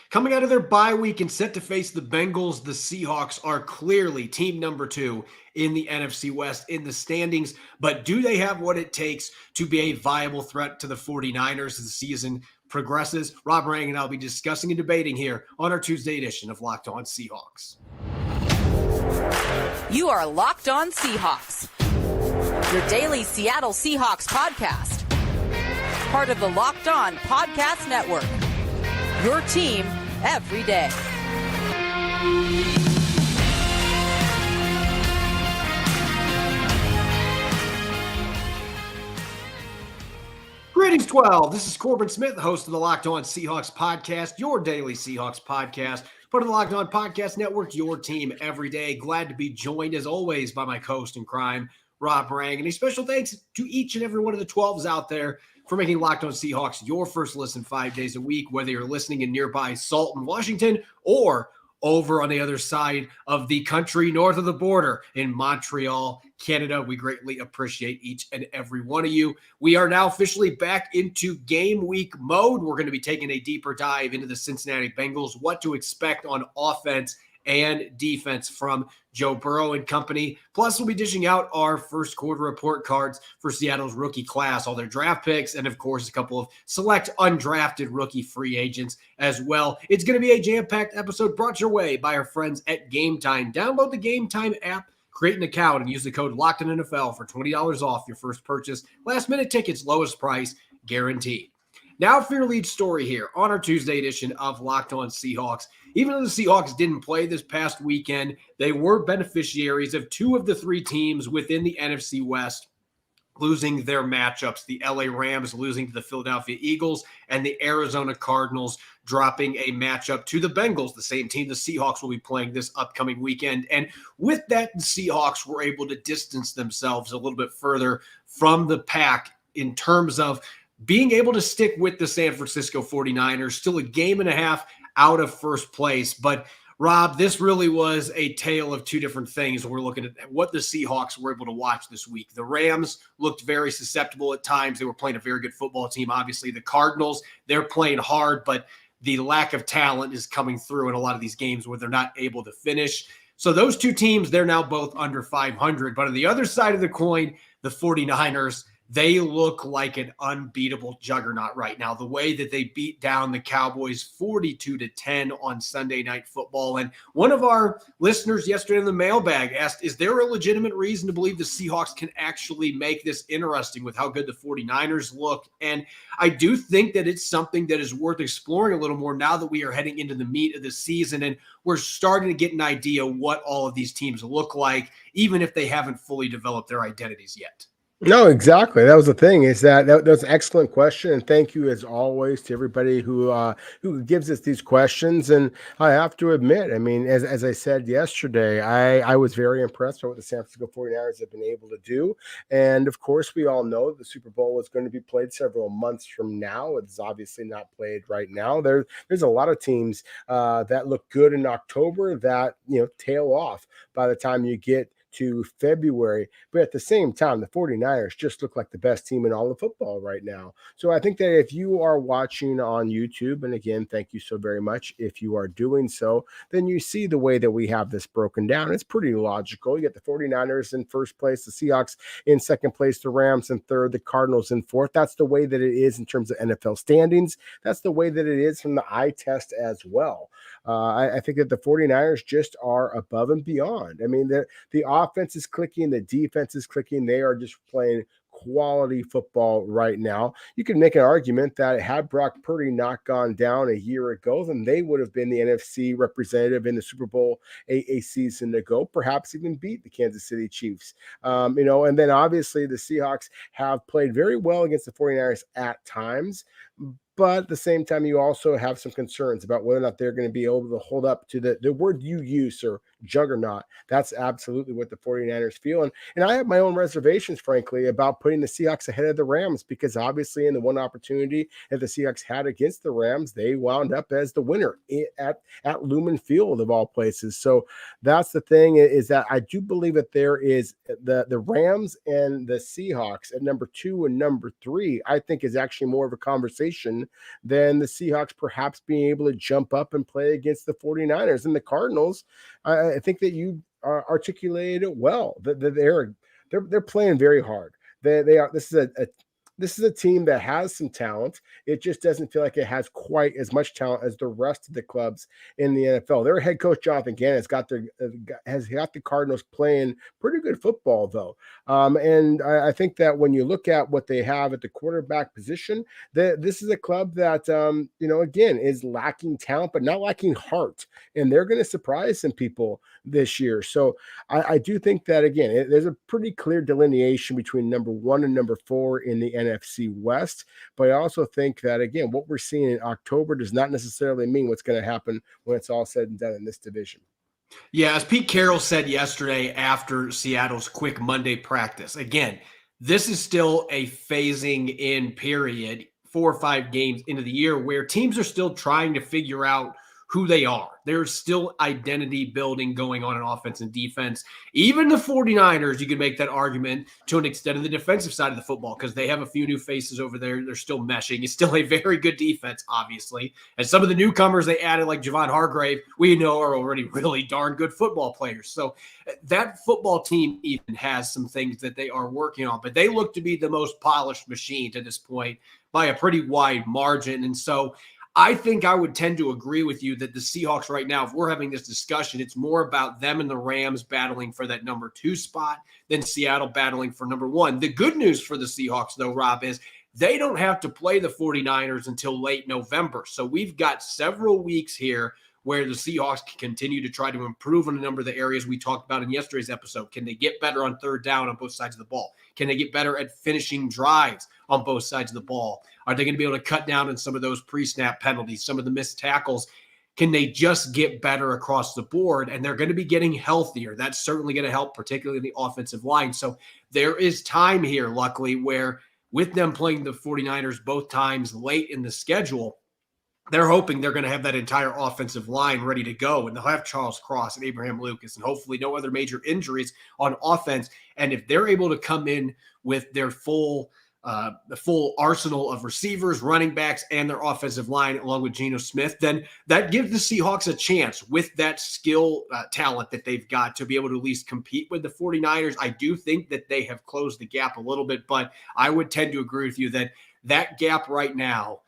Coming out of their bye week and set to face the Bengals, the Seahawks are clearly team number 2 in the NFC West in the standings. But do they have what it takes to be a viable threat to the 49ers as the season progresses? Rob Rang and I'll be discussing and debating here on our Tuesday edition of Locked On Seahawks. You are Locked On Seahawks, your daily Seattle Seahawks podcast. Part of the Locked On Podcast Network, your team every day. Greetings, 12. This is Corbin Smith, the host of the Locked On Seahawks podcast, your daily Seahawks podcast, part of the Locked On Podcast Network, your team every day. Glad to be joined, as always, by my co-host in crime, Rob Rang. And a special thanks to each and every one of the 12s out there for making Locked On Seahawks your first listen 5 days a week, whether you're listening in nearby Salton, Washington, or over on the other side of the country, north of the border in Montreal, Canada. We greatly appreciate each and every one of you. We are now officially back into game week mode. We're going to be taking a deeper dive into the Cincinnati Bengals, what to expect on offense and defense from Joe Burrow and company. Plus, we'll be dishing out our first quarter report cards for Seattle's rookie class, all their draft picks, and of course, a couple of select undrafted rookie free agents as well. It's going to be a jam-packed episode brought your way by our friends at Game Time. Download the Game Time app, create an account, and use the code LOCKEDONNFL for $20 off your first purchase. Last-minute tickets, lowest price, guaranteed. Now for your lead story here on our Tuesday edition of Locked On Seahawks. Even though the Seahawks didn't play this past weekend, they were beneficiaries of 2 of the 3 teams within the NFC West losing their matchups. The LA Rams losing to the Philadelphia Eagles, and the Arizona Cardinals dropping a matchup to the Bengals, the same team the Seahawks will be playing this upcoming weekend. And with that, the Seahawks were able to distance themselves a little bit further from the pack in terms of being able to stick with the San Francisco 49ers, still a game and a half out of first place. But Rob, this really was a tale of 2 different things. We're looking at what the Seahawks were able to watch this week. The Rams looked very susceptible at times. They were playing a very good football team. Obviously, the Cardinals, they're playing hard, but the lack of talent is coming through in a lot of these games where they're not able to finish. So those 2 teams, they're now both under 500. But on the other side of the coin, the 49ers, they look like an unbeatable juggernaut right now. The way that they beat down the Cowboys 42-10 on Sunday Night Football. And one of our listeners yesterday in the mailbag asked, is there a legitimate reason to believe the Seahawks can actually make this interesting with how good the 49ers look? And I do think that it's something that is worth exploring a little more now that we are heading into the meat of the season and we're starting to get an idea what all of these teams look like, even if they haven't fully developed their identities yet. No, exactly. That was the thing. Is that was an excellent question, and thank you as always to everybody who gives us these questions. And I have to admit, I mean, as I said yesterday, I was very impressed with what the San Francisco 49ers have been able to do. And of course, we all know the Super Bowl is going to be played several months from now. It's obviously not played right now. There's a lot of teams that look good in October that tail off by the time you get to February. But at the same time, the 49ers just look like the best team in all of football right now. So I think that if you are watching on YouTube, and again, thank you so very much if you are doing so, then you see the way that we have this broken down. It's pretty logical. You get the 49ers in first place, the Seahawks in second place, the Rams in third, the Cardinals in fourth. That's the way that it is in terms of NFL standings. That's the way that it is from the eye test as well. I think that the 49ers just are above and beyond. I mean, the offense is clicking, the defense is clicking. They are just playing quality football right now. You can make an argument that had Brock Purdy not gone down a year ago, then they would have been the NFC representative in the Super Bowl a season ago, perhaps even beat the Kansas City Chiefs. And then obviously the Seahawks have played very well against the 49ers at times. But at the same time, you also have some concerns about whether or not they're going to be able to hold up to the word you use, sir, juggernaut. That's absolutely what the 49ers feel. And I have my own reservations, frankly, about putting the Seahawks ahead of the Rams, because obviously in the one opportunity that the Seahawks had against the Rams, they wound up as the winner at Lumen Field of all places. So that's the thing, is that I do believe that there is the Rams and the Seahawks at number 2 and number 3, I think is actually more of a conversation division than the Seahawks perhaps being able to jump up and play against the 49ers. And the Cardinals, I think that you articulated it well, that they're playing very hard. They are. This is a team that has some talent. It just doesn't feel like it has quite as much talent as the rest of the clubs in the NFL. Their head coach Jonathan Gannon has got the Cardinals playing pretty good football, though. And I think that when you look at what they have at the quarterback position, this is a club that again is lacking talent, but not lacking heart, and they're going to surprise some people this year. So I do think that again, there's a pretty clear delineation between number 1 and number 4 in the NFC West. But I also think that, again, what we're seeing in October does not necessarily mean what's going to happen when it's all said and done in this division. Yeah, as Pete Carroll said yesterday after Seattle's quick Monday practice, again, this is still a phasing in period, 4 or 5 games into the year where teams are still trying to figure out who they are. There's still identity building going on in offense and defense. Even the 49ers, you could make that argument to an extent of the defensive side of the football because they have a few new faces over there. They're still meshing. It's still a very good defense, obviously. And some of the newcomers they added, like Javon Hargrave, we know are already really darn good football players. So that football team even has some things that they are working on. But they look to be the most polished machine to this point by a pretty wide margin. And so I think I would tend to agree with you that the Seahawks right now, if we're having this discussion, it's more about them and the Rams battling for that number 2 spot than Seattle battling for number 1. The good news for the Seahawks, though, Rob, is they don't have to play the 49ers until late November. So we've got several weeks here where the Seahawks can continue to try to improve on a number of the areas we talked about in yesterday's episode. Can they get better on third down on both sides of the ball? Can they get better at finishing drives on both sides of the ball? Are they going to be able to cut down on some of those pre-snap penalties, some of the missed tackles? Can they just get better across the board? And they're going to be getting healthier. That's certainly going to help, particularly in the offensive line. So there is time here, luckily, where with them playing the 49ers both times late in the schedule, they're hoping they're going to have that entire offensive line ready to go. And they'll have Charles Cross and Abraham Lucas and hopefully no other major injuries on offense. And if they're able to come in with their the full arsenal of receivers, running backs, and their offensive line, along with Geno Smith, then that gives the Seahawks a chance with that skill talent that they've got to be able to at least compete with the 49ers. I do think that they have closed the gap a little bit, but I would tend to agree with you that that gap right now,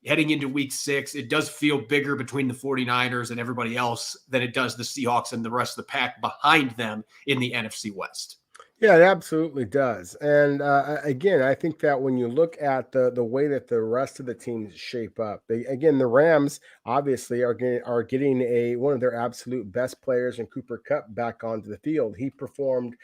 heading into week 6, it does feel bigger between the 49ers and everybody else than it does the Seahawks and the rest of the pack behind them in the NFC West. Yeah, it absolutely does. And again, I think that when you look at the way that the rest of the teams shape up, again, the Rams obviously are getting one of their absolute best players in Cooper Kupp back onto the field. He performed,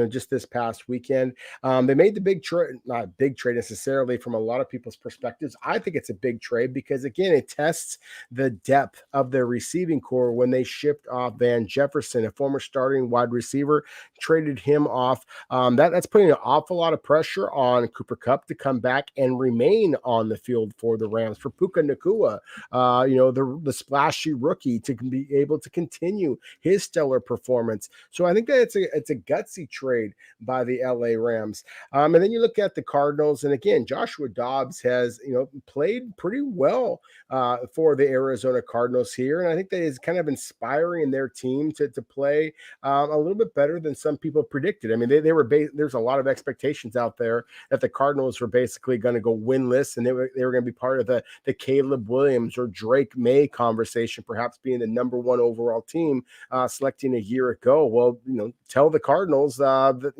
just this past weekend. They made the big trade, not a big trade necessarily from a lot of people's perspectives. I think it's a big trade because, again, it tests the depth of their receiving core when they shipped off Van Jefferson, a former starting wide receiver, traded him off. That's putting an awful lot of pressure on Cooper Kupp to come back and remain on the field for the Rams. For Puka Nacua, the splashy rookie, to be able to continue his stellar performance. So I think that it's a gutsy trade by the LA Rams. And then you look at the Cardinals, and again, Joshua Dobbs has played pretty well for the Arizona Cardinals here, and I think that is kind of inspiring their team to play a little bit better than some people predicted. I mean, there's a lot of expectations out there that the Cardinals were basically going to go winless, and they were going to be part of the Caleb Williams or Drake May conversation, perhaps being the number 1 overall team selecting a year ago. Well, tell the Cardinals that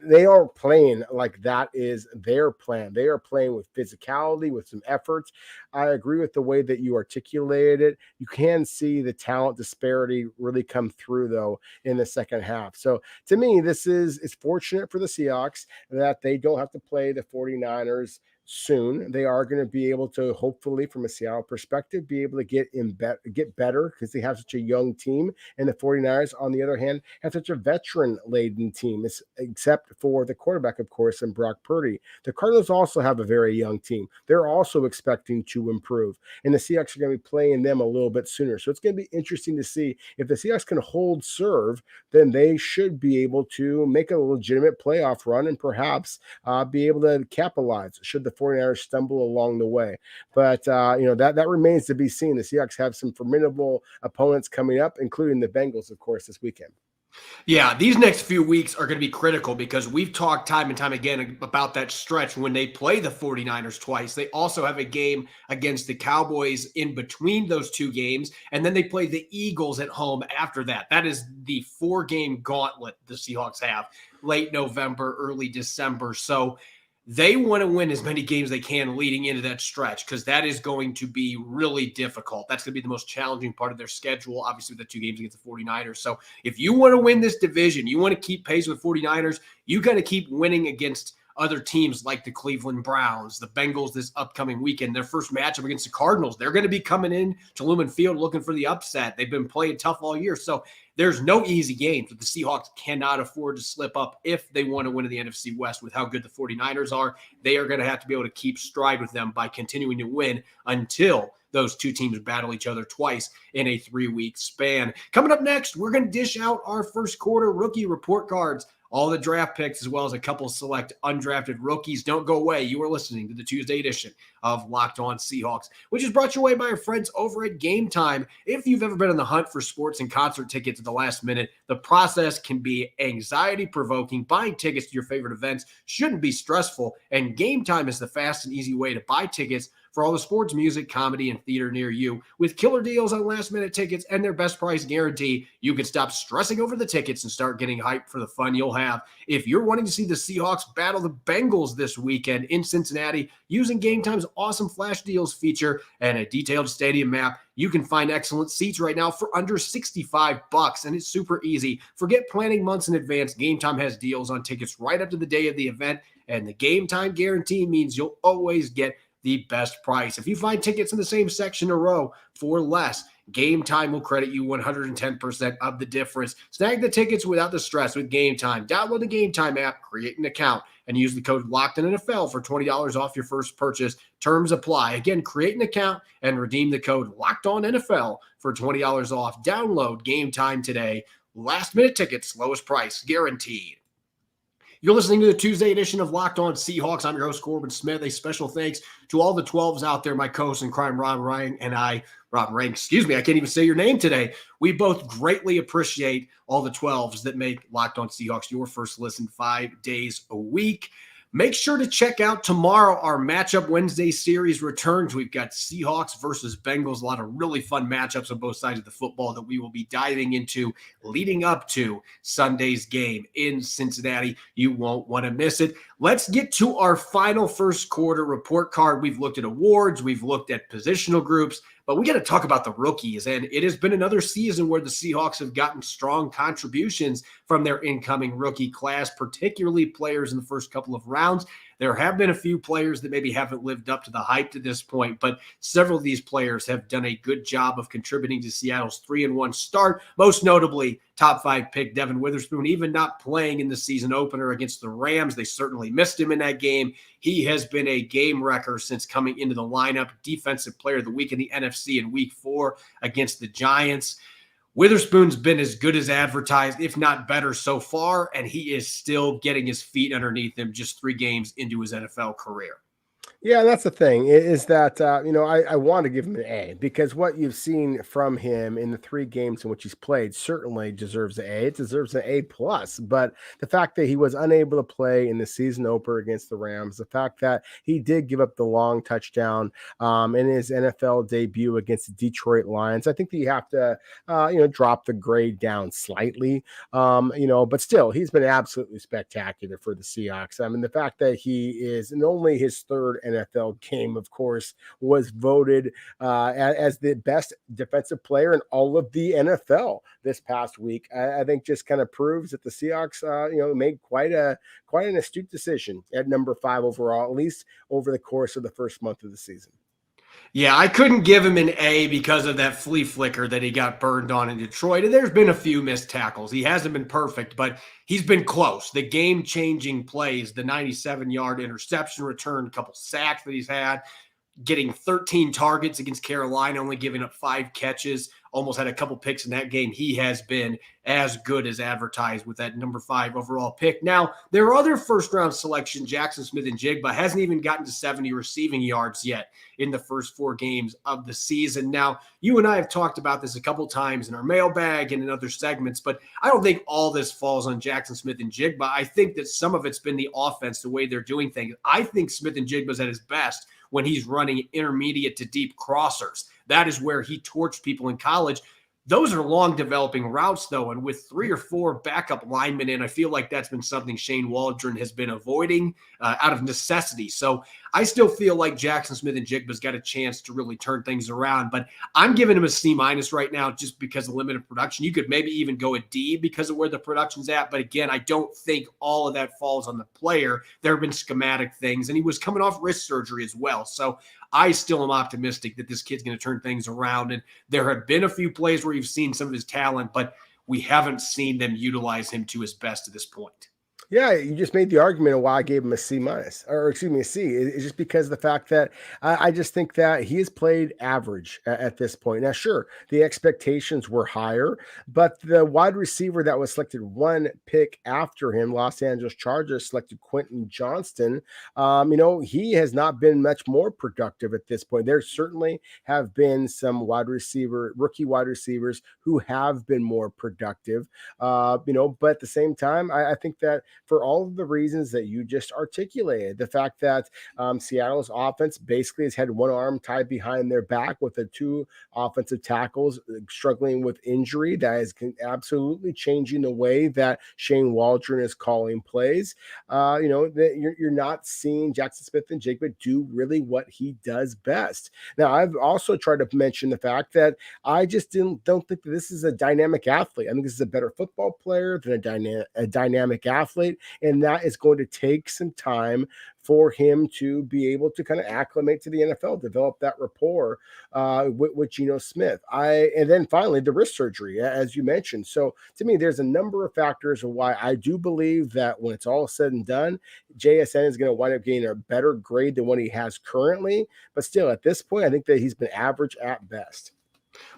they are playing like that is their plan. They are playing with physicality, with some efforts. I agree with the way that you articulated it. You can see the talent disparity really come through, though, in the second half. So to me, it's fortunate for the Seahawks that they don't have to play the 49ers soon. They are going to be able to, hopefully, from a Seattle perspective, be able to get better because they have such a young team. And the 49ers, on the other hand, have such a veteran-laden team, except for the quarterback, of course, and Brock Purdy. The Cardinals also have a very young team. They're also expecting to improve. And the Seahawks are going to be playing them a little bit sooner. So it's going to be interesting to see if the Seahawks can hold serve, then they should be able to make a legitimate playoff run and perhaps be able to capitalize should the 49ers stumble along the way. But, that remains to be seen. The Seahawks have some formidable opponents coming up, including the Bengals, of course, this weekend. Yeah, these next few weeks are going to be critical because we've talked time and time again about that stretch when they play the 49ers twice. They also have a game against the Cowboys in between those two games, and then they play the Eagles at home after that. That is the 4-game gauntlet the Seahawks have late November, early December. So they want to win as many games they can leading into that stretch because that is going to be really difficult. That's going to be the most challenging part of their schedule, obviously, the 2 games against the 49ers. So if you want to win this division, you want to keep pace with 49ers, you got to keep winning against other teams like the Cleveland Browns, the Bengals this upcoming weekend, their first matchup against the Cardinals. They're going to be coming in to Lumen Field looking for the upset. They've been playing tough all year. So there's no easy games, but the Seahawks cannot afford to slip up if they want to win in the NFC West with how good the 49ers are. They are going to have to be able to keep stride with them by continuing to win until those two teams battle each other twice in a 3-week span. Coming up next, we're going to dish out our first quarter rookie report cards, all the draft picks, as well as a couple select undrafted rookies. Don't go away. You are listening to the Tuesday edition of Locked On Seahawks, which is brought your way by our friends over at Game Time. If you've ever been on the hunt for sports and concert tickets at the last minute, the process can be anxiety-provoking. Buying tickets to your favorite events shouldn't be stressful, and Game Time is the fast and easy way to buy tickets for all the sports, music, comedy, and theater near you. With killer deals on last-minute tickets and their best price guarantee, you can stop stressing over the tickets and start getting hyped for the fun you'll have. If you're wanting to see the Seahawks battle the Bengals this weekend in Cincinnati, using Game Time's awesome flash deals feature and a detailed stadium map, you can find excellent seats right now for under $65, and it's super easy. Forget planning months in advance. Game Time has deals on tickets right up to the day of the event, and the Game Time guarantee means you'll always get the best price. If you find tickets in the same section or row for less, Game Time will credit you 110% of the difference. Snag the tickets without the stress with Game Time. Download the Game Time app, create an account, and use the code LOCKEDONNFL for $20 off your first purchase. Terms apply. Again, create an account and redeem the code LOCKEDONNFL for $20 off. Download Game Time today. Last-minute tickets, lowest price, guaranteed. You're listening to the Tuesday edition of Locked On Seahawks. I'm your host, Corbin Smith. A special thanks to all the 12s out there, my co-host in crime, Rob Rang, I can't even say your name today. We both greatly appreciate all the 12s that make Locked On Seahawks your first listen 5 days a week. Make sure to check out tomorrow. Our Matchup Wednesday series returns. We've got Seahawks versus Bengals. A lot of really fun matchups on both sides of the football that we will be diving into leading up to Sunday's game in Cincinnati. You won't want to miss it. Let's get to our final first quarter report card. We've looked at awards. We've looked at positional groups. But we got to talk about the rookies, and it has been another season where the Seahawks have gotten strong contributions from their incoming rookie class, particularly players in the first couple of rounds. There have been a few players that maybe haven't lived up to the hype to this point, but several of these players have done a good job of contributing to Seattle's 3-1 start, most notably top 5 pick Devin Witherspoon, even not playing in the season opener against the Rams. They certainly missed him in that game. He has been a game wrecker since coming into the lineup, defensive player of the week in the NFC in week 4 against the Giants. Witherspoon's been as good as advertised, if not better so far, and he is still getting his feet underneath him just 3 games into his NFL career. Yeah, that's the thing is that, I want to give him an A because what you've seen from him in the 3 games in which he's played certainly deserves an A. It deserves an A+. But the fact that he was unable to play in the season opener against the Rams, the fact that he did give up the long touchdown in his NFL debut against the Detroit Lions, I think that you have to, drop the grade down slightly, but still, he's been absolutely spectacular for the Seahawks. I mean, the fact that he is in only his 3rd NFL game, of course, was voted as the best defensive player in all of the NFL this past week. I think just kind of proves that the Seahawks, made quite an astute decision at number 5 overall, at least over the course of the first month of the season. Yeah, I couldn't give him an A because of that flea flicker that he got burned on in Detroit. And there's been a few missed tackles. He hasn't been perfect, but he's been close. The game-changing plays, the 97-yard interception return, a couple sacks that he's had, getting 13 targets against Carolina, only giving up 5 catches. almost had a couple picks in that game. He has been as good as advertised with that number 5 overall pick. Now, there are other first-round selections. Jackson Smith-Njigba hasn't even gotten to 70 receiving yards yet in the first 4 games of the season. Now, you and I have talked about this a couple times in our mailbag and in other segments, but I don't think all this falls on Jackson Smith-Njigba. I think that some of it's been the offense, the way they're doing things. I think Smith-Njigba's at his best when he's running intermediate to deep crossers. That is where he torched people in college. Those are long developing routes, though, and with 3 or 4 backup linemen in, I feel like that's been something Shane Waldron has been avoiding out of necessity. So I still feel like Jackson Smith-Njigba's got a chance to really turn things around, but I'm giving him a C- right now just because of limited production. You could maybe even go a D because of where the production's at, but again, I don't think all of that falls on the player. There have been schematic things, and he was coming off wrist surgery as well. So I still am optimistic that this kid's going to turn things around, and there have been a few plays where you've seen some of his talent, but we haven't seen them utilize him to his best at this point. Yeah, you just made the argument of why I gave him a C-, or excuse me, a C. It's just because of the fact that I just think that he has played average at this point. Now, sure, the expectations were higher, but the wide receiver that was selected 1 pick after him, Los Angeles Chargers, selected Quentin Johnston. He has not been much more productive at this point. There certainly have been some rookie wide receivers who have been more productive, but at the same time, I think that for all of the reasons that you just articulated, the fact that Seattle's offense basically has had one arm tied behind their back with the 2 offensive tackles struggling with injury, that is absolutely changing the way that Shane Waldron is calling plays. That you're not seeing Jackson Smith-Njigba do really what he does best. Now, I've also tried to mention the fact that I just don't think that this is a dynamic athlete. I think this is a better football player than a dynamic athlete. And that is going to take some time for him to be able to kind of acclimate to the NFL, develop that rapport with Geno Smith. And then finally, the wrist surgery, as you mentioned. So to me, there's a number of factors of why I do believe that when it's all said and done, JSN is going to wind up getting a better grade than what he has currently. But still, at this point, I think that he's been average at best.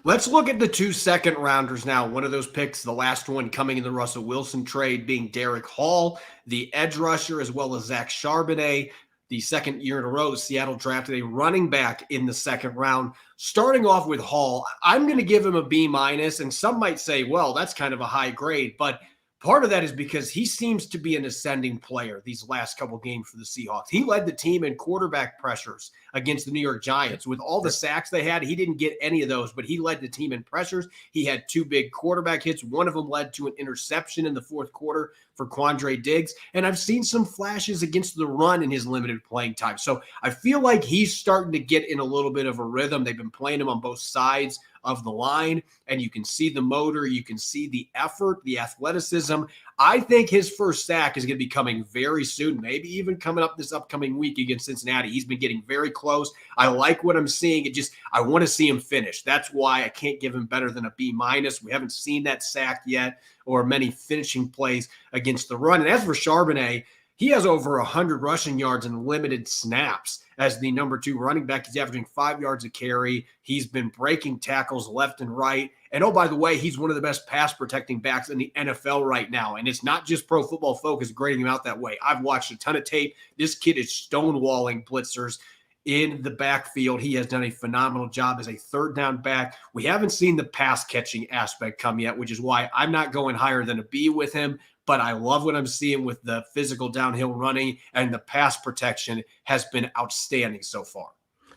Let's look at the 2 second-rounders now. One of those picks, the last one coming in the Russell Wilson trade, being Derek Hall, the edge rusher, as well as Zach Charbonnet. The second year in a row, Seattle drafted a running back in the second round. Starting off with Hall, I'm going to give him a B-, and some might say, well, that's kind of a high grade, but part of that is because he seems to be an ascending player these last couple games for the Seahawks. He led the team in quarterback pressures against the New York Giants. With all the sacks they had, he didn't get any of those, but he led the team in pressures. He had 2 big quarterback hits. One of them led to an interception in the fourth quarter for Quandre Diggs. And I've seen some flashes against the run in his limited playing time. So I feel like he's starting to get in a little bit of a rhythm. They've been playing him on both sides of the line, and you can see the motor, you can see the effort, the athleticism. I think his first sack is going to be coming very soon, maybe even coming up this upcoming week against Cincinnati. He's been getting very close. I like what I'm seeing. I want to see him finish. That's why I can't give him better than a B-. We haven't seen that sack yet or many finishing plays against the run. And as for Charbonnet, he has over 100 rushing yards in limited snaps as the number 2 running back. He's averaging 5 yards a carry. He's been breaking tackles left and right. And oh, by the way, he's one of the best pass protecting backs in the NFL right now. And it's not just Pro Football Focus grading him out that way. I've watched a ton of tape. This kid is stonewalling blitzers in the backfield. He has done a phenomenal job as a third down back. We haven't seen the pass catching aspect come yet, which is why I'm not going higher than a B with him. But I love what I'm seeing with the physical downhill running, and the pass protection has been outstanding so far.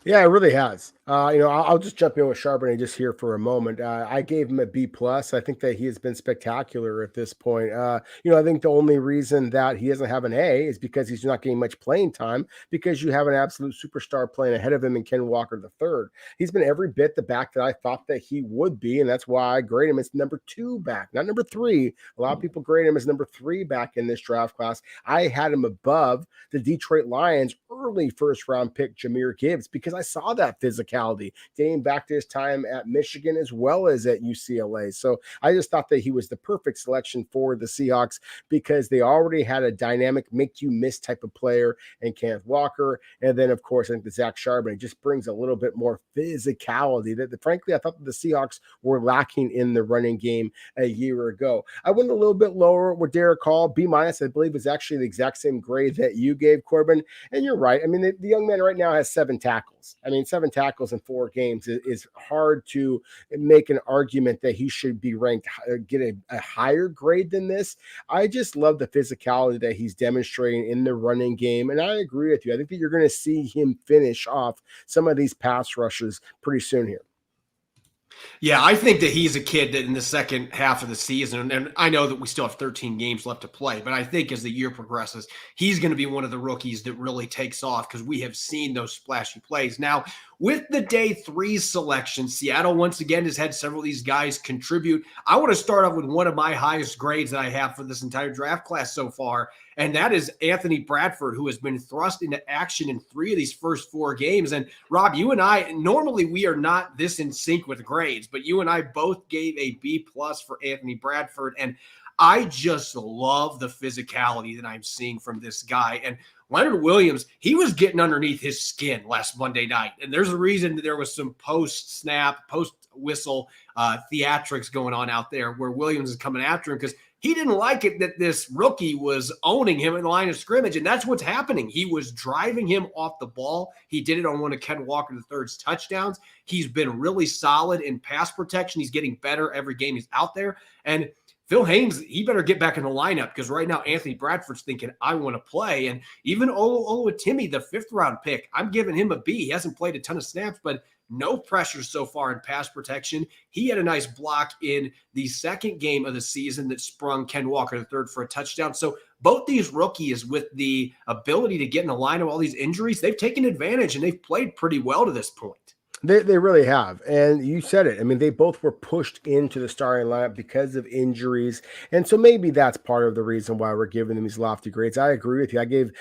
Yeah, it really has. I'll just jump in with Charbonnet just here for a moment. I gave him a B+. I think that he has been spectacular at this point. I think the only reason that he doesn't have an A is because he's not getting much playing time, because you have an absolute superstar playing ahead of him in Ken Walker III. He's been every bit the back that I thought that he would be, and that's why I grade him as number 2 back, not number 3. A lot of people grade him as number 3 back in this draft class. I had him above the Detroit Lions early first-round pick Jahmyr Gibbs because I saw that physicality physicality, dating back to his time at Michigan as well as at UCLA. So I just thought that he was the perfect selection for the Seahawks because they already had a dynamic, make you miss type of player in Kenneth Walker. And then, of course, I think the Zach Charbonnet just brings a little bit more physicality that, frankly, I thought that the Seahawks were lacking in the running game a year ago. I went a little bit lower with Derek Hall. B-, I believe, is actually the exact same grade that you gave, Corbin. And you're right. I mean, the young man right now has 7 tackles. I mean, 7 tackles in 4 games is hard to make an argument that he should be ranked, get a higher grade than this. I just love the physicality that he's demonstrating in the running game. And I agree with you. I think that you're going to see him finish off some of these pass rushes pretty soon here. Yeah, I think that he's a kid that in the second half of the season, and I know that we still have 13 games left to play, but I think as the year progresses, he's going to be one of the rookies that really takes off because we have seen those splashy plays. Now, with the day 3 selection, Seattle once again has had several of these guys contribute. I want to start off with one of my highest grades that I have for this entire draft class so far, and that is Anthony Bradford, who has been thrust into action in 3 of these first 4 games. And Rob, you and I, normally we are not this in sync with grades, but you and I both gave a B+ for Anthony Bradford. And I just love the physicality that I'm seeing from this guy. And Leonard Williams, he was getting underneath his skin last Monday night. And there's a reason that there was some post-snap, post-whistle theatrics going on out there where Williams is coming after him because he didn't like it that this rookie was owning him in the line of scrimmage, and that's what's happening. He was driving him off the ball. He did it on one of Ken Walker III's touchdowns. He's been really solid in pass protection. He's getting better every game he's out there. And Phil Haynes, he better get back in the lineup because right now Anthony Bradford's thinking, I want to play. And even Oluwatimi, the 5th-round pick, I'm giving him a B. He hasn't played a ton of snaps, but no pressure so far in pass protection. He had a nice block in the second game of the season that sprung Ken Walker III for a touchdown. So both these rookies with the ability to get in the line of all these injuries, they've taken advantage and they've played pretty well to this point. They really have. And you said it. I mean, they both were pushed into the starting lineup because of injuries. And so maybe that's part of the reason why we're giving them these lofty grades. I agree with you. I gave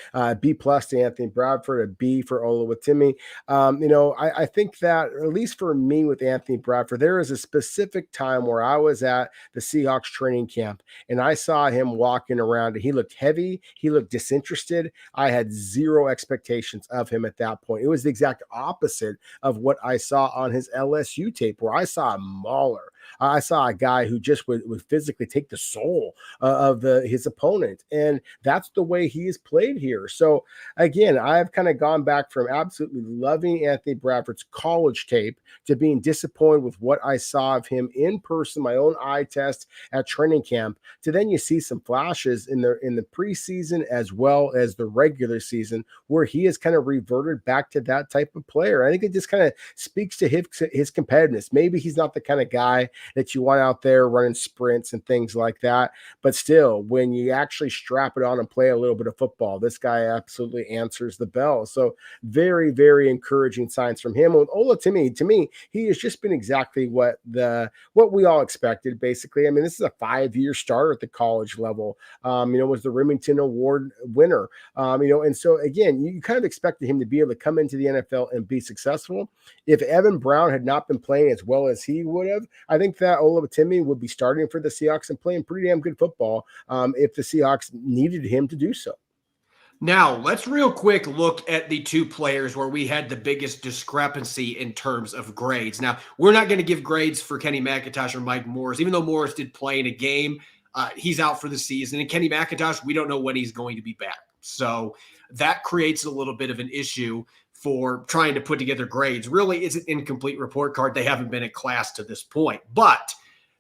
B+ to Anthony Bradford, a B for Oluwatimi. I think that, at least for me with Anthony Bradford, there is a specific time where I was at the Seahawks training camp and I saw him walking around. He looked heavy. He looked disinterested. I had 0 expectations of him at that point. It was the exact opposite of what I saw on his LSU tape, where I saw a mauler. I saw a guy who just would physically take the soul of his opponent. And that's the way he is played here. So again, I've kind of gone back from absolutely loving Anthony Bradford's college tape to being disappointed with what I saw of him in person, my own eye test at training camp, to then you see some flashes in the preseason as well as the regular season where he has kind of reverted back to that type of player. I think it just kind of speaks to his competitiveness. Maybe he's not the kind of guy that you want out there running sprints and things like that. But still, when you actually strap it on and play a little bit of football, this guy absolutely answers the bell. So very, very encouraging signs from him. With Oluwatimi, to me, he has just been exactly what we all expected, basically. I mean, this is a 5-year starter at the college level. Was the Remington Award winner. And so again, you kind of expected him to be able to come into the NFL and be successful. If Evan Brown had not been playing as well as he would have, I think that Oluwatimi would be starting for the Seahawks and playing pretty damn good football if the Seahawks needed him to do so. Now, let's real quick look at the 2 players where we had the biggest discrepancy in terms of grades. Now, we're not going to give grades for Kenny McIntosh or Mike Morris, even though Morris did play in a game. He's out for the season. And Kenny McIntosh, we don't know when he's going to be back. So that creates a little bit of an issue for trying to put together grades. Really, it's an incomplete report card. They haven't been in class to this point. But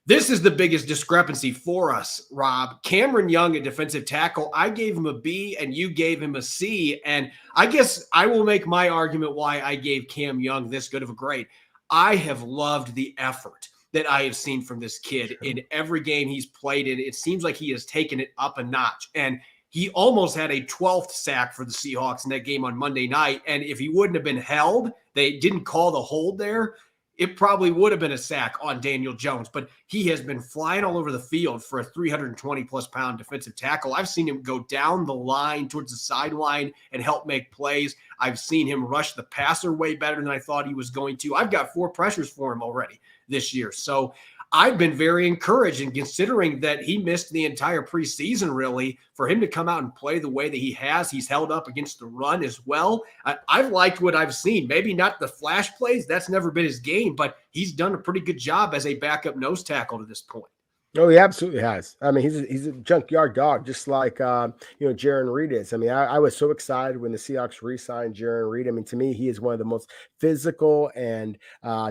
this is the biggest discrepancy for us, Rob. Cameron Young, a defensive tackle, I gave him a B and you gave him a C. And I guess I will make my argument why I gave Cam Young this good of a grade. I have loved the effort that I have seen from this kid in every game he's played in. It seems like he has taken it up a notch. And he almost had a 12th sack for the Seahawks in that game on Monday night. And if he wouldn't have been held, they didn't call the hold there, it probably would have been a sack on Daniel Jones, but he has been flying all over the field for a 320-plus pound defensive tackle. I've seen him go down the line towards the sideline and help make plays. I've seen him rush the passer way better than I thought he was going to. I've got 4 pressures for him already this year. So I've been very encouraged, and considering that he missed the entire preseason, really, for him to come out and play the way that he has. He's held up against the run as well. I've liked what I've seen. Maybe not the flash plays. That's never been his game, but he's done a pretty good job as a backup nose tackle to this point. Oh, he absolutely has. I mean, he's a junkyard dog, just like Jaron Reed is. I mean, I was so excited when the Seahawks re-signed Jaron Reed. I mean, to me, he is one of the most physical and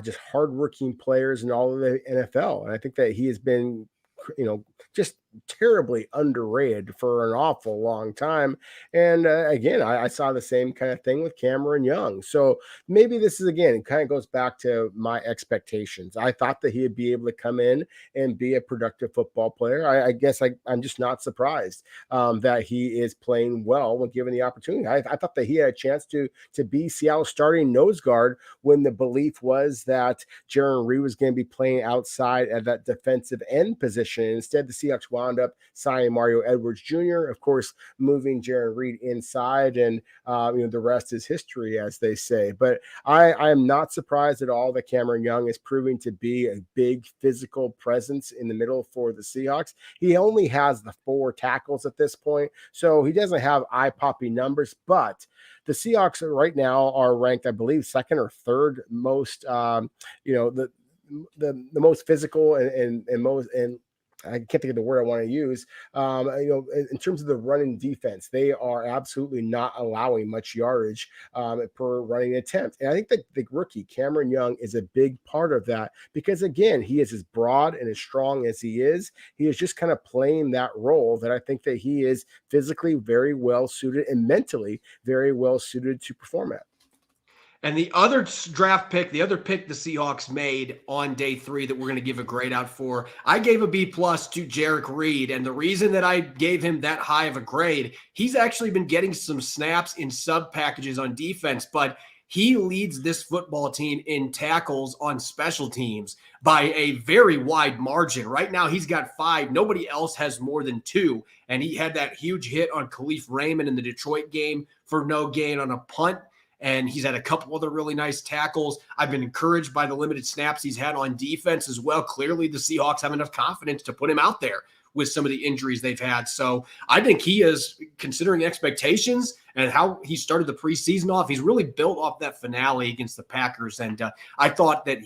just hardworking players in all of the NFL, and I think that he has been, just terribly underrated for an awful long time. And again, I saw the same kind of thing with Cameron Young. So maybe this is, again, it kind of goes back to my expectations. I thought that he'd be able to come in and be a productive football player. I guess I'm just not surprised that he is playing well when given the opportunity. I thought that he had a chance to be Seattle's starting nose guard when the belief was that Jaron Reed was going to be playing outside at that defensive end position. Instead, the Seahawks wound up signing Mario Edwards Jr., of course, moving Jaron Reed inside, and the rest is history, as they say. But I am not surprised at all that Cameron Young is proving to be a big physical presence in the middle for the Seahawks. He only has the 4 tackles at this point, so he doesn't have eye-popping numbers, but the Seahawks right now are ranked, I believe, 2nd or 3rd most, the most physical and most, and I can't think of the word I want to use. In terms of the running defense, they are absolutely not allowing much yardage per running attempt. And I think that the rookie, Cameron Young, is a big part of that because, again, he is as broad and as strong as he is. He is just kind of playing that role that I think that he is physically very well suited and mentally very well suited to perform at. And the other draft pick, the other pick the Seahawks made on day 3 that we're going to give a grade out for, I gave a B+ to Jarek Reed. And the reason that I gave him that high of a grade, he's actually been getting some snaps in sub packages on defense, but he leads this football team in tackles on special teams by a very wide margin. Right now, he's got 5. Nobody else has more than 2. And he had that huge hit on Khalif Raymond in the Detroit game for no gain on a punt. And he's had a couple other really nice tackles. I've been encouraged by the limited snaps he's had on defense as well. Clearly, the Seahawks have enough confidence to put him out there with some of the injuries they've had. So I think he is, considering expectations and how he started the preseason off, he's really built off that finale against the Packers. And I thought that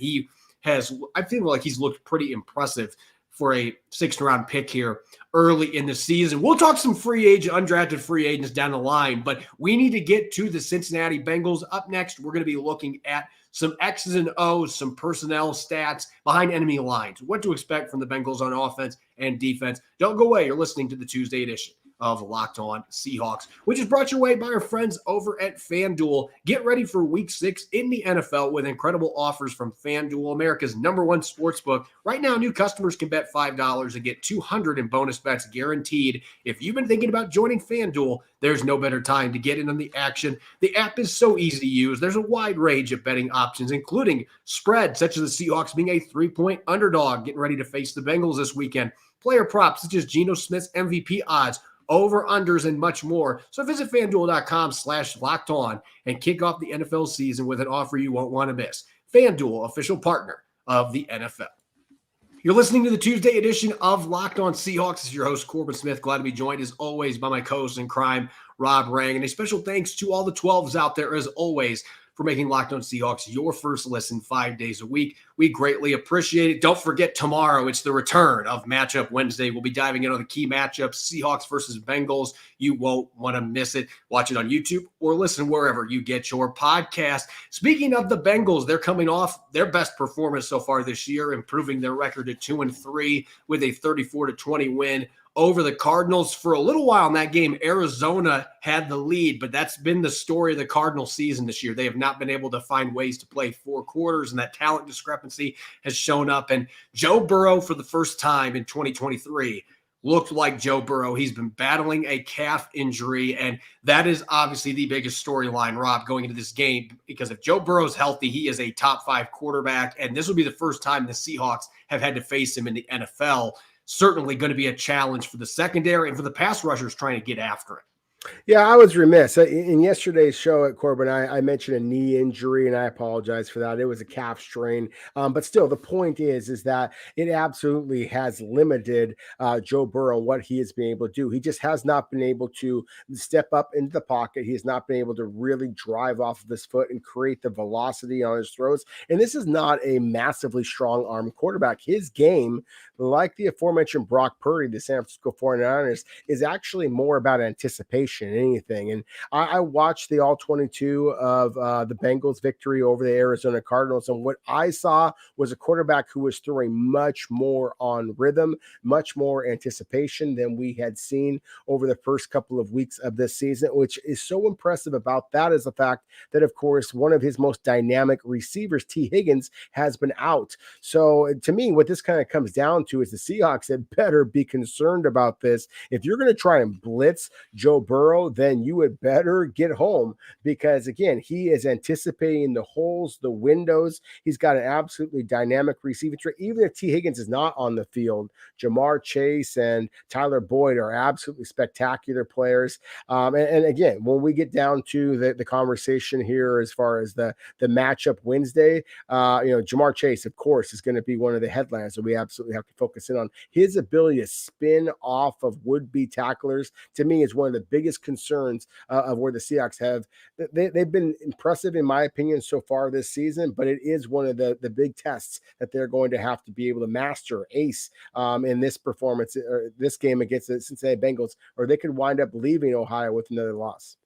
I feel like he's looked pretty impressive for a 6th-round pick here early in the season. We'll talk some undrafted free agents down the line, but we need to get to the Cincinnati Bengals. Up next, we're going to be looking at some X's and O's, some personnel stats behind enemy lines, what to expect from the Bengals on offense and defense. Don't go away. You're listening to the Tuesday edition of Locked On Seahawks, which is brought your way by our friends over at FanDuel. Get ready for Week 6 in the NFL with incredible offers from FanDuel, America's #1 sportsbook. Right now, new customers can bet $5 and get $200 in bonus bets guaranteed. If you've been thinking about joining FanDuel, there's no better time to get in on the action. The app is so easy to use. There's a wide range of betting options, including spreads such as the Seahawks being a 3-point underdog, getting ready to face the Bengals this weekend. Player props such as Geno Smith's MVP odds, over-unders, and much more. So visit FanDuel.com/LockedOn and kick off the NFL season with an offer you won't want to miss. FanDuel, official partner of the NFL. You're listening to the Tuesday edition of Locked On Seahawks. This is your host, Corbin Smith. Glad to be joined, as always, by my co-host in crime, Rob Rang. And a special thanks to all the 12s out there, as always, for making Locked On Seahawks your first listen 5 days a week. We greatly appreciate it. Don't forget, tomorrow, it's the return of Matchup Wednesday. We'll be diving into the key matchups, Seahawks versus Bengals. You won't want to miss it. Watch it on YouTube or listen wherever you get your podcast. Speaking of the Bengals, they're coming off their best performance so far this year, improving their record to 2-3 with a 34-20 win over the Cardinals. For a little while in that game, Arizona had the lead, but that's been the story of the Cardinals season this year. They have not been able to find ways to play 4 quarters, and that talent discrepancy has shown up. And Joe Burrow, for the first time in 2023, looked like Joe Burrow. He's been battling a calf injury, and that is obviously the biggest storyline, Rob, going into this game, because if Joe Burrow's healthy, he is a top 5 quarterback, and this will be the first time the Seahawks have had to face him in the NFL. Certainly going to be a challenge for the secondary and for the pass rushers trying to get after it. Yeah, I was remiss. In yesterday's show at Corbin, I mentioned a knee injury, and I apologize for that. It was a calf strain. But still, the point is that it absolutely has limited Joe Burrow, what he has been able to do. He just has not been able to step up into the pocket. He has not been able to really drive off of his foot and create the velocity on his throws. And this is not a massively strong arm quarterback. His game, like the aforementioned Brock Purdy, the San Francisco 49ers, is actually more about anticipation than anything. And I watched the all 22 of the Bengals victory over the Arizona Cardinals, and what I saw was a quarterback who was throwing much more on rhythm, much more anticipation than we had seen over the first couple of weeks of this season. Which is so impressive about that is the fact that, of course, one of his most dynamic receivers, T. Higgins, has been out. So to me, what this kind of comes down to is the Seahawks had better be concerned about this. If you're going to try and blitz Joe Burrow, then you would better get home, because again, he is anticipating the holes, the windows. He's got an absolutely dynamic receiving trait. Even if T. Higgins is not on the field, Jamar Chase and Tyler Boyd are absolutely spectacular players. And again, when we get down to the conversation here as far as the matchup Wednesday, Jamar Chase, of course, is going to be one of the headlines that we absolutely have to focus in on. His ability to spin off of would-be tacklers, to me, is one of the biggest concerns of where the Seahawks have. They've been impressive, in my opinion, so far this season, but it is one of the big tests that they're going to have to be able to master, ace in this performance, or this game against the Cincinnati Bengals, or they could wind up leaving Ohio with another loss.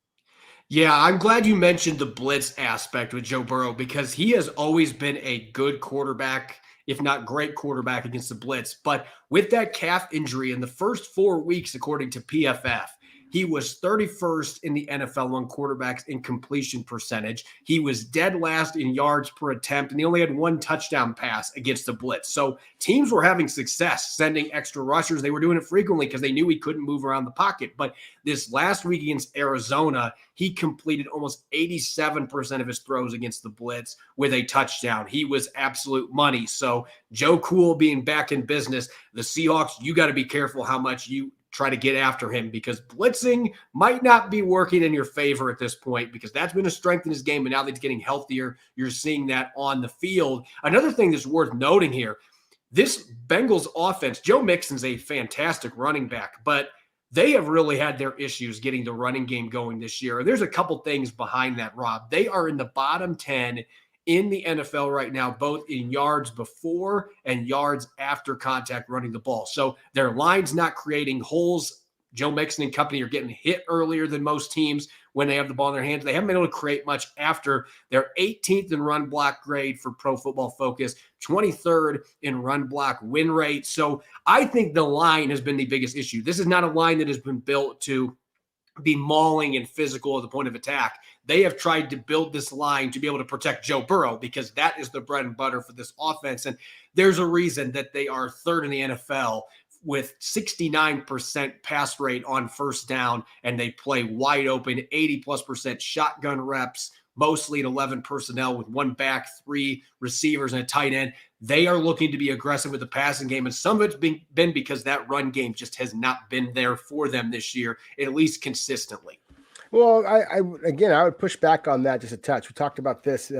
Yeah, I'm glad you mentioned the blitz aspect with Joe Burrow, because he has always been a good quarterback, if not great quarterback, against the blitz. But with that calf injury in the first 4 weeks, according to PFF, he was 31st in the NFL among quarterbacks in completion percentage. He was dead last in yards per attempt, and he only had 1 touchdown pass against the blitz. So teams were having success sending extra rushers. They were doing it frequently because they knew he couldn't move around the pocket. But this last week against Arizona, he completed almost 87% of his throws against the blitz with a touchdown. He was absolute money. So Joe Cool being back in business, the Seahawks, you got to be careful how much you try to get after him, because blitzing might not be working in your favor at this point, because that's been a strength in his game. And now that he's getting healthier, you're seeing that on the field. Another thing that's worth noting here, this Bengals offense, Joe Mixon's a fantastic running back, but they have really had their issues getting the running game going this year. And there's a couple things behind that, Rob. They are in the bottom 10 in the NFL right now, both in yards before and yards after contact running the ball. So their line's not creating holes. Joe Mixon and company are getting hit earlier than most teams when they have the ball in their hands. They haven't been able to create much after. They're 18th in run block grade for Pro Football Focus, 23rd in run block win rate. So I think the line has been the biggest issue. This is not a line that has been built to be mauling and physical at the point of attack. They have tried to build this line to be able to protect Joe Burrow, because that is the bread and butter for this offense. And there's a reason that they are 3rd in the NFL with 69% pass rate on first down, and they play wide open, 80+% shotgun reps, mostly at 11 personnel with 1 back, 3 receivers, and a tight end. They are looking to be aggressive with the passing game, and some of it's been because that run game just has not been there for them this year, at least consistently. Well, I would push back on that just a touch. We talked about this,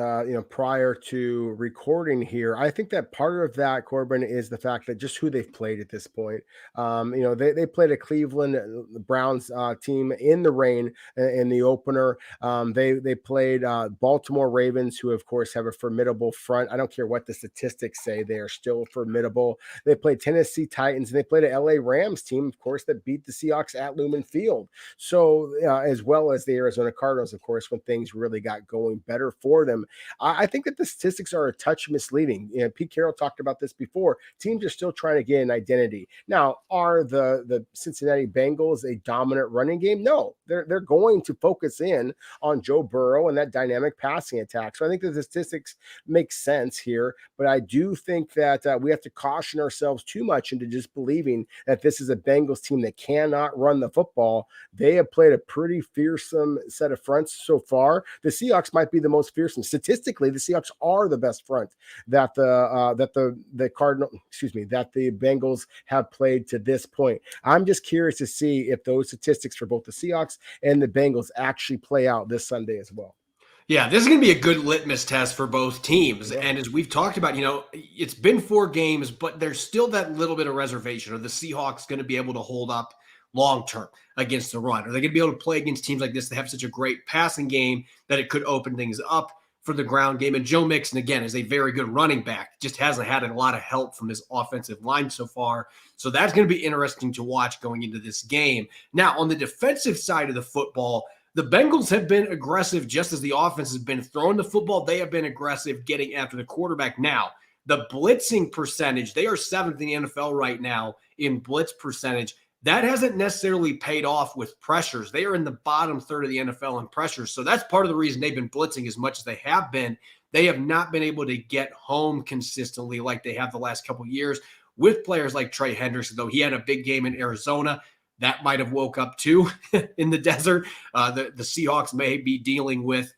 prior to recording here. I think that part of that, Corbin, is the fact that just who they've played at this point. They played a Cleveland Browns team in the rain in the opener. They played Baltimore Ravens, who of course have a formidable front. I don't care what the statistics say; they are still formidable. They played Tennessee Titans, and they played an LA Rams team, of course, that beat the Seahawks at Lumen Field. So as well well as the Arizona Cardinals, of course, when things really got going better for them. I think that the statistics are a touch misleading. Pete Carroll talked about this before. Teams are still trying to get an identity. Now, are the Cincinnati Bengals a dominant running game? No, they're going to focus in on Joe Burrow and that dynamic passing attack. So I think the statistics make sense here, but I do think that we have to caution ourselves too much into just believing that this is a Bengals team that cannot run the football. They have played a pretty fearsome set of fronts so far. The Seahawks might be the most fearsome. Statistically, the Seahawks are the best front that the Bengals have played to this point. I'm just curious to see if those statistics for both the Seahawks and the Bengals actually play out this Sunday as well. Yeah, this is going to be a good litmus test for both teams. Yeah. And as we've talked about, it's been 4 games, but there's still that little bit of reservation. Are the Seahawks going to be able to hold up long-term against the run? Are they going to be able to play against teams like this that have such a great passing game that it could open things up for the ground game? And Joe Mixon, again, is a very good running back. Just hasn't had a lot of help from his offensive line so far. So that's going to be interesting to watch going into this game. Now, on the defensive side of the football, the Bengals have been aggressive just as the offense has been throwing the football. They have been aggressive getting after the quarterback. Now, the blitzing percentage, they are 7th in the NFL right now in blitz percentage. That hasn't necessarily paid off with pressures. They are in the bottom third of the NFL in pressures. So that's part of the reason they've been blitzing as much as they have been. They have not been able to get home consistently like they have the last couple of years with players like Trey Hendrickson, though he had a big game in Arizona. That might have woke up too in the desert. The Seahawks may be dealing with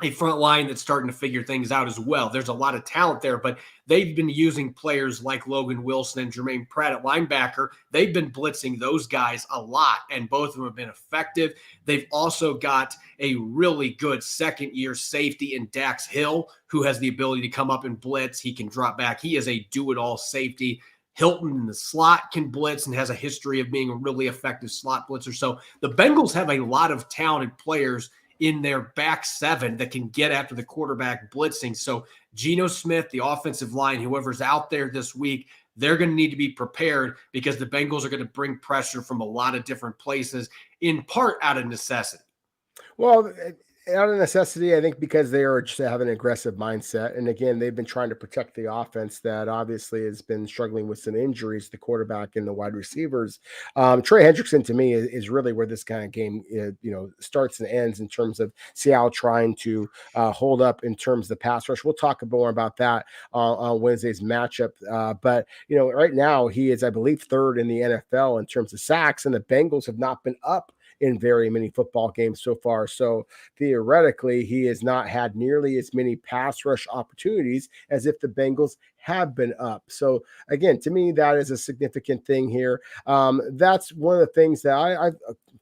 a front line that's starting to figure things out as well. There's a lot of talent there, but they've been using players like Logan Wilson and Jermaine Pratt at linebacker. They've been blitzing those guys a lot, and both of them have been effective. They've also got a really good second-year safety in Dax Hill, who has the ability to come up and blitz. He can drop back. He is a do-it-all safety. Hilton in the slot can blitz and has a history of being a really effective slot blitzer. So the Bengals have a lot of talented players in their back 7 that can get after the quarterback blitzing. So Geno Smith, the offensive line, whoever's out there this week, they're going to need to be prepared because the Bengals are going to bring pressure from a lot of different places, in part out of necessity. Well, out of necessity, I think because they are just having an aggressive mindset. And again, they've been trying to protect the offense that obviously has been struggling with some injuries, the quarterback and the wide receivers. Trey Hendrickson, to me, is really where this kind of game starts and ends in terms of Seattle trying to hold up in terms of the pass rush. We'll talk more about that on Wednesday's matchup. But right now he is, I believe, 3rd in the NFL in terms of sacks, and the Bengals have not been up in very many football games so far. So theoretically, he has not had nearly as many pass rush opportunities as if the Bengals have been up. So again, to me, that is a significant thing here. That's one of the things that I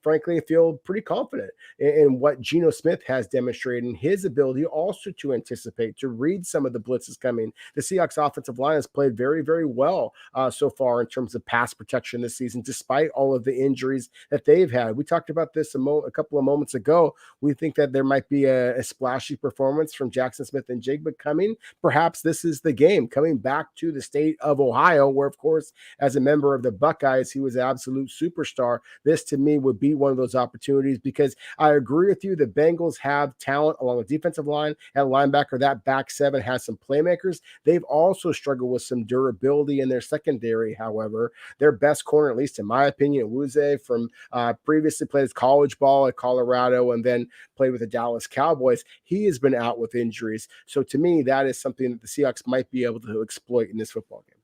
frankly feel pretty confident in what Geno Smith has demonstrated in his ability also to anticipate, to read some of the blitzes coming. The Seahawks offensive line has played very, very well so far in terms of pass protection this season, despite all of the injuries that they've had. We talked about this a couple of moments ago. We think that there might be a splashy performance from Jackson Smith and Jigba coming. Perhaps this is the game, coming back to the state of Ohio, where, of course, as a member of the Buckeyes, he was an absolute superstar. This, to me, would be one of those opportunities, because I agree with you. The Bengals have talent along the defensive line at linebacker. That back 7 has some playmakers. They've also struggled with some durability in their secondary. However, their best corner, at least in my opinion, Wuze, from previously played his college ball at Colorado and then played with the Dallas Cowboys. He has been out with injuries. So to me, that is something that the Seahawks might be able to exploit in this football game.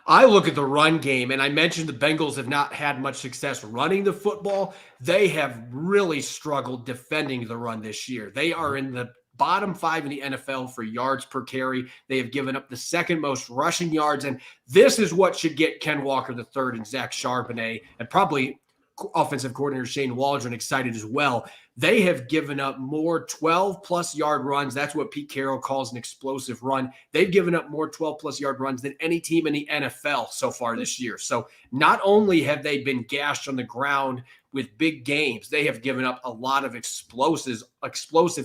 I look at the run game, and I mentioned the Bengals have not had much success running the football. They have really struggled defending the run this year. They are in the bottom 5 in the NFL for yards per carry. They have given up the 2nd most rushing yards, and this is what should get Ken Walker III and Zach Charbonnet, and probably offensive coordinator Shane Waldron, excited as well. They have given up more 12-plus yard runs. That's what Pete Carroll calls an explosive run. They've given up more 12-plus yard runs than any team in the NFL so far this year. So not only have they been gashed on the ground with big games, they have given up a lot of explosives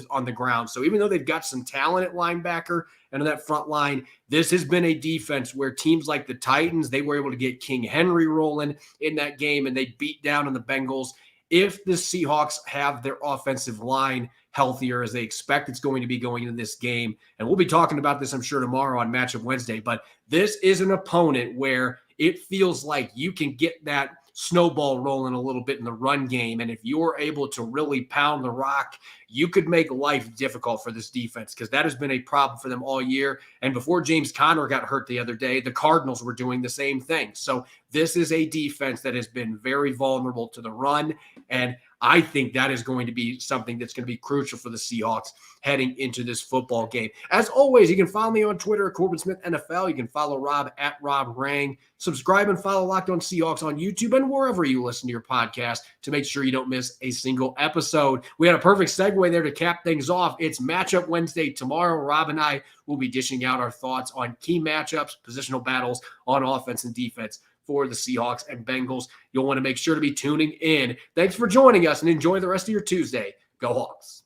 on the ground. So even though they've got some talent at linebacker and on that front line, this has been a defense where teams like the Titans, they were able to get King Henry rolling in that game, and they beat down on the Bengals. if the Seahawks have their offensive line healthier as they expect it's going to be going into this game, and we'll be talking about this, I'm sure, tomorrow on Matchup Wednesday, but this is an opponent where it feels like you can get that snowball rolling a little bit in the run game. And if you're able to really pound the rock, you could make life difficult for this defense, because that has been a problem for them all year. And before James Conner got hurt the other day, the Cardinals were doing the same thing. So this is a defense that has been very vulnerable to the run. And I think that is going to be something that's going to be crucial for the Seahawks heading into this football game. As always, you can follow me on Twitter at Corbin Smith NFL. You can follow Rob at Rob Rang. Subscribe and follow Locked On Seahawks on YouTube and wherever you listen to your podcast to make sure you don't miss a single episode. We had a perfect segue there to cap things off. It's Matchup Wednesday tomorrow. Rob and I will be dishing out our thoughts on key matchups, positional battles on offense and defense for the Seahawks and Bengals. You'll want to make sure to be tuning in. Thanks for joining us and enjoy the rest of your Tuesday. Go Hawks.